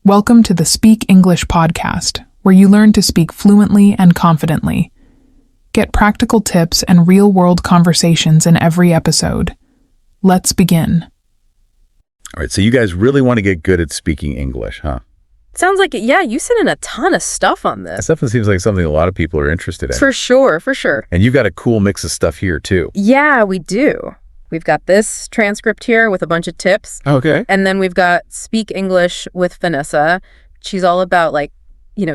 Welcome to the Speak English podcast, where you learn to speak fluently and confidently. Get practical tips and real-world conversations in every episode. Let's begin. All right, so you guys really want to get good at speaking English, huh? Sounds like it. Yeah, you sent in a ton of stuff on That this. definitely seems like something a lot of people are interested in. For sure, for sure. And you've got a cool mix of stuff here, too. Yeah, we do. We've got this transcript here with a bunch of tips. Okay. And then we've got Speak English with Vanessa. She's all about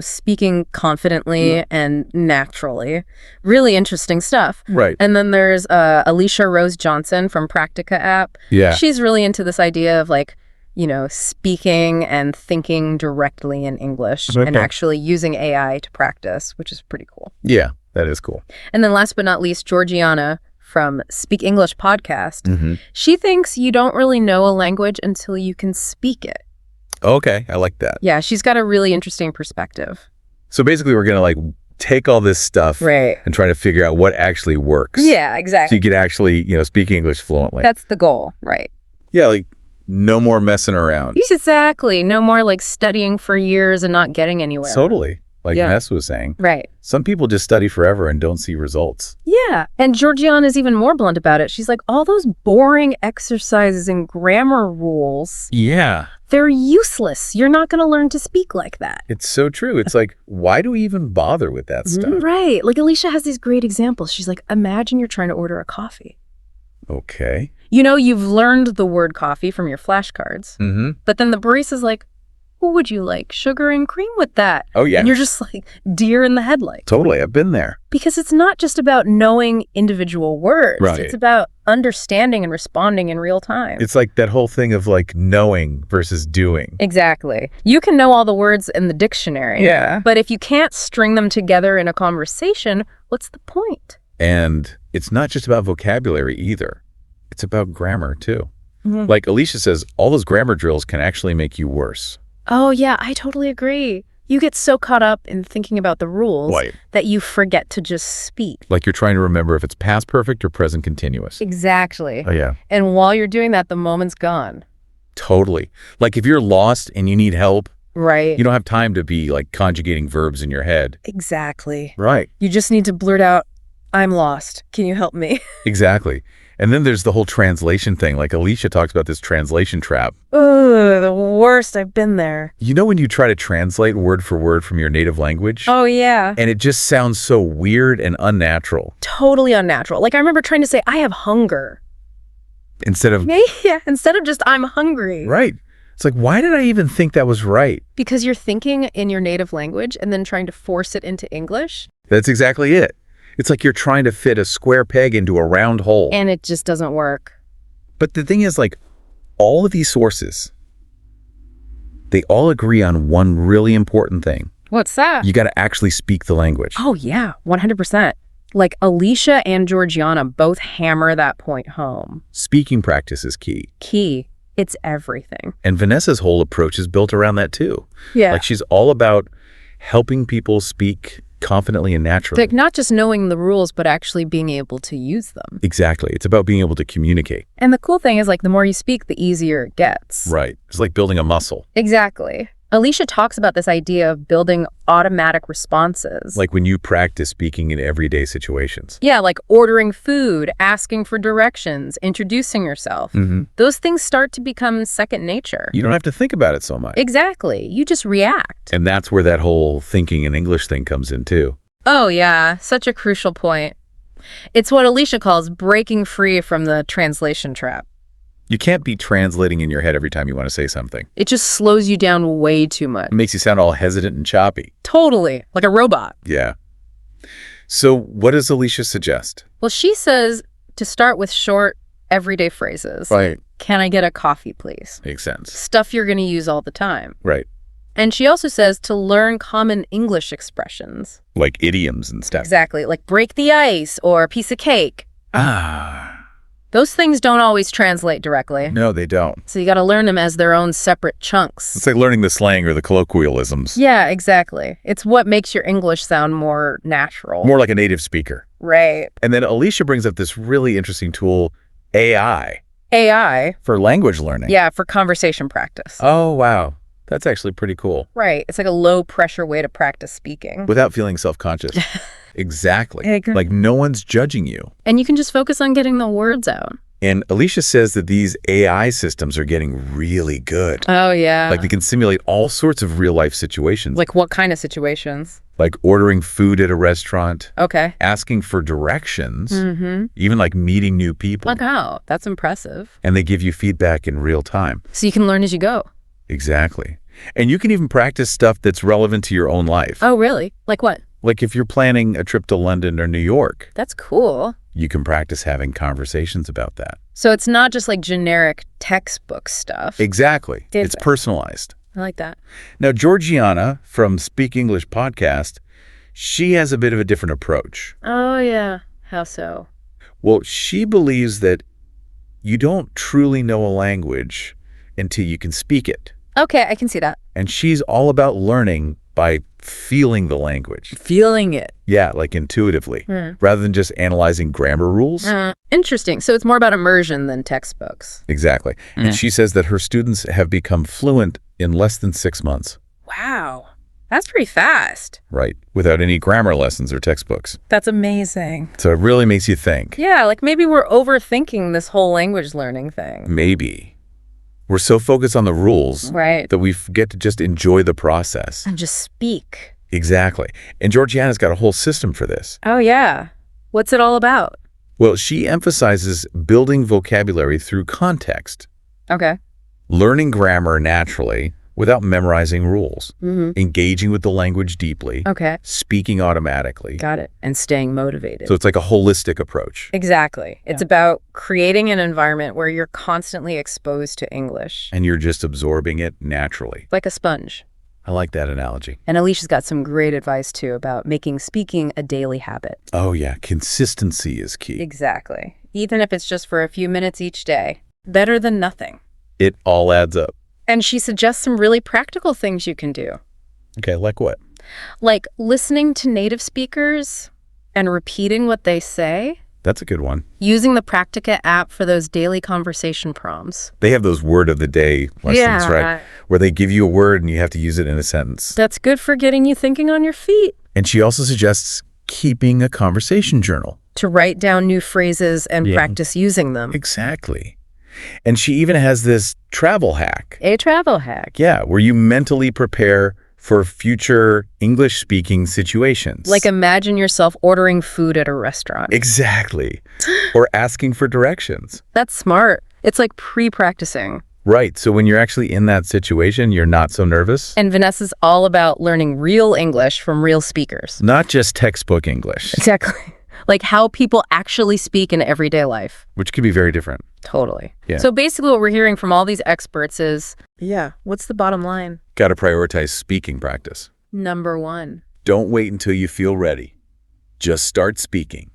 speaking confidently and naturally. Really interesting stuff. Right. And then there's Alicia Rose Johnson from Practica app. Yeah. She's really into this idea of speaking and thinking directly in English and actually using AI to practice, which is pretty cool. Yeah, that is cool. And then last but not least, Georgiana from Speak English podcast. Mm-hmm. She thinks you don't really know a language until you can speak it. Okay, I like that. Yeah, she's got a really interesting perspective. So basically, we're going to take all this stuff Right. and try to figure out what actually works. Yeah, So exactly. you can actually, speak English fluently. That's the goal, right? Yeah, no more messing around. Exactly. No more studying for years and not getting anywhere. Totally. Like Yeah. Ness was saying. Right. Some people just study forever and don't see results. Yeah. And Georgiana's even more blunt about it. She's like, all those boring exercises and grammar rules, Yeah. they're useless. You're not going to learn to speak like that. It's so true. It's why do we even bother with that stuff? Right. Alicia has these great examples. She's like, imagine you're trying to order a coffee. Okay. You've learned the word coffee from your flashcards, Mm-hmm. but then the barista's like, what would you like? Sugar and cream with that? Oh, yeah. And you're just like deer in the headlights. Totally. I've been there. Because it's not just about knowing individual words. Right. It's about understanding and responding in real time. It's like that whole thing of knowing versus doing. Exactly. You can know all the words in the dictionary. Yeah. But if you can't string them together in a conversation, what's the point? And it's not just about vocabulary either. It's about grammar too. Mhm. Like Alicia says, all those grammar drills can actually make you worse. Oh, yeah, I totally agree. You get so caught up in thinking about the rules Right. that you forget to just speak. Like you're trying to remember if it's past perfect or present continuous. Exactly. Oh, yeah. And while you're doing that, the moment's gone. Totally. Like if you're lost and you need help, Right. you don't have time to be conjugating verbs in your head. Exactly. Right. You just need to blurt out, I'm lost. Can you help me? Exactly. And then there's the whole translation thing. Like Alicia talks about this translation trap. Ugh, the worst. I've been there. You know when you try to translate word for word from your native language? Oh, yeah. And it just sounds so weird and unnatural. Totally unnatural. I remember trying to say, I have hunger. Instead of, Yeah, instead of just, I'm hungry. right. It's why did I even think that was right? Because you're thinking in your native language and then trying to force it into English. That's exactly it. It's like you're trying to fit a square peg into a round hole. And it just doesn't work. But the thing is, all of these sources, they all agree on one really important thing. What's that? You got to actually speak the language. Oh, yeah, 100%. Alicia and Georgiana both hammer that point home. Speaking practice is key. Key. It's everything. And Vanessa's whole approach is built around that too. Yeah. She's all about helping people speak confidently and naturally. Not just knowing the rules, but actually being able to use them. Exactly. It's about being able to communicate. And the cool thing is, the more you speak, the easier it gets. Right. It's like building a muscle. Exactly. Alicia talks about this idea of building automatic responses. Like when you practice speaking in everyday situations. Yeah, ordering food, asking for directions, introducing yourself. Mm-hmm. Those things start to become second nature. You don't have to think about it so much. Exactly. You just react. And that's where that whole thinking in English thing comes in too. Oh, yeah. Such a crucial point. It's what Alicia calls breaking free from the translation trap. You can't be translating in your head every time you want to say something. It just slows you down way too much. It makes you sound all hesitant and choppy. Totally. Like a robot. Yeah. So what does Alicia suggest? Well, she says to start with short, everyday phrases. Right. Can I get a coffee, please? Makes sense. Stuff you're going to use all the time. Right. And she also says to learn common English expressions. Like idioms and stuff. Exactly. Like break the ice or a piece of cake. Ah. Those things don't always translate directly. No, they don't. So you got to learn them as their own separate chunks. It's like learning the slang or the colloquialisms. Yeah, exactly. It's what makes your English sound more natural. More like a native speaker. Right. And then Alicia brings up this really interesting tool, AI. AI. For language learning. Yeah, for conversation practice. Oh, wow. That's actually pretty cool. Right. It's like a low pressure way to practice speaking. Without feeling self-conscious. Exactly. Like no one's judging you. And you can just focus on getting the words out. And Alicia says that these AI systems are getting really good. Oh, yeah. Like they can simulate all sorts of real-life situations. Like what kind of situations? Like ordering food at a restaurant. Okay. Asking for directions. Even like meeting new people. Like how? That's impressive. And they give you feedback in real time. So you can learn as you go. Exactly. And you can even practice stuff that's relevant to your own life. Oh, really? Like what? Like if you're planning a trip to London or New York. That's cool. You can practice having conversations about that. So it's not just like generic textbook stuff. Exactly. It's personalized. I like that. Now, Georgiana from Speak English podcast, she has a bit of a different approach. Oh, yeah. How so? Well, she believes that you don't truly know a language until you can speak it. Okay, I can see that. And she's all about learning by feeling the language. Feeling it. Yeah, like intuitively, rather than just analyzing grammar rules. Interesting. So it's more about immersion than textbooks. Exactly. And she says that her students have become fluent in less than 6 months. Wow. That's pretty fast. Right. Without any grammar lessons or textbooks. That's amazing. So it really makes you think. Yeah, like maybe we're overthinking this whole language learning thing. Maybe. We're so focused on the rules that we forget to just enjoy the process. And just speak. Exactly. And Georgiana's got a whole system for this. Oh, yeah. What's it all about? Well, she emphasizes building vocabulary through context. Okay. Learning grammar naturally without memorizing rules. Engaging with the language deeply. Okay. Speaking automatically. Got it. And staying motivated. So it's like a holistic approach. Exactly. It's about creating an environment where you're constantly exposed to English. And you're just absorbing it naturally. Like a sponge. I like that analogy. And Alicia's got some great advice, too, about making speaking a daily habit. Oh, yeah. Consistency is key. Exactly. Even if it's just for a few minutes each day. Better than nothing. It all adds up. And she suggests some really practical things you can do. Okay, like what? Like listening to native speakers and repeating what they say. That's a good one. Using the Practica app for those daily conversation prompts. They have those word of the day lessons, right? Where they give you a word and you have to use it in a sentence. That's good for getting you thinking on your feet. And she also suggests keeping a conversation journal. To write down new phrases and practice using them. Exactly. And she even has this travel hack. A travel hack. Yeah, where you mentally prepare for future English-speaking situations. Like imagine yourself ordering food at a restaurant. Exactly. Or asking for directions. That's smart. It's like pre-practicing. Right. So when you're actually in that situation, you're not so nervous. And Vanessa's all about learning real English from real speakers. Not just textbook English. Exactly. Like how people actually speak in everyday life. Which could be very different. Totally. Yeah. So basically what we're hearing from all these experts is, what's the bottom line? Got to prioritize speaking practice. Number 1. Don't wait until you feel ready. Just start speaking.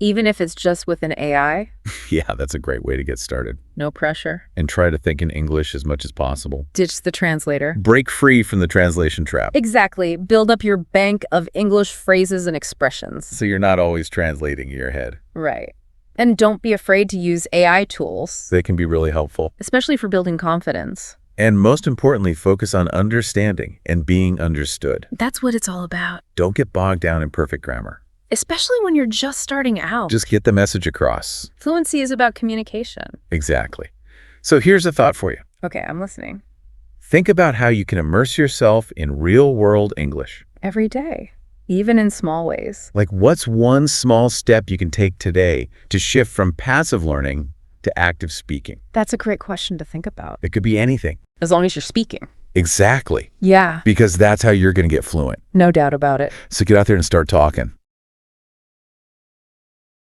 Even if it's just with an AI? Yeah, that's a great way to get started. No pressure. And try to think in English as much as possible. Ditch the translator. Break free from the translation trap. Exactly. Build up your bank of English phrases and expressions. So you're not always translating in your head. Right. And don't be afraid to use AI tools. They can be really helpful. Especially for building confidence. And most importantly, focus on understanding and being understood. That's what it's all about. Don't get bogged down in perfect grammar. Especially when you're just starting out. Just get the message across. Fluency is about communication. Exactly. So here's a thought for you. Okay, I'm listening. Think about how you can immerse yourself in real-world English. Every day, even in small ways. Like what's one small step you can take today to shift from passive learning to active speaking? That's a great question to think about. It could be anything. As long as you're speaking. Exactly. Yeah. Because that's how you're going to get fluent. No doubt about it. So get out there and start talking.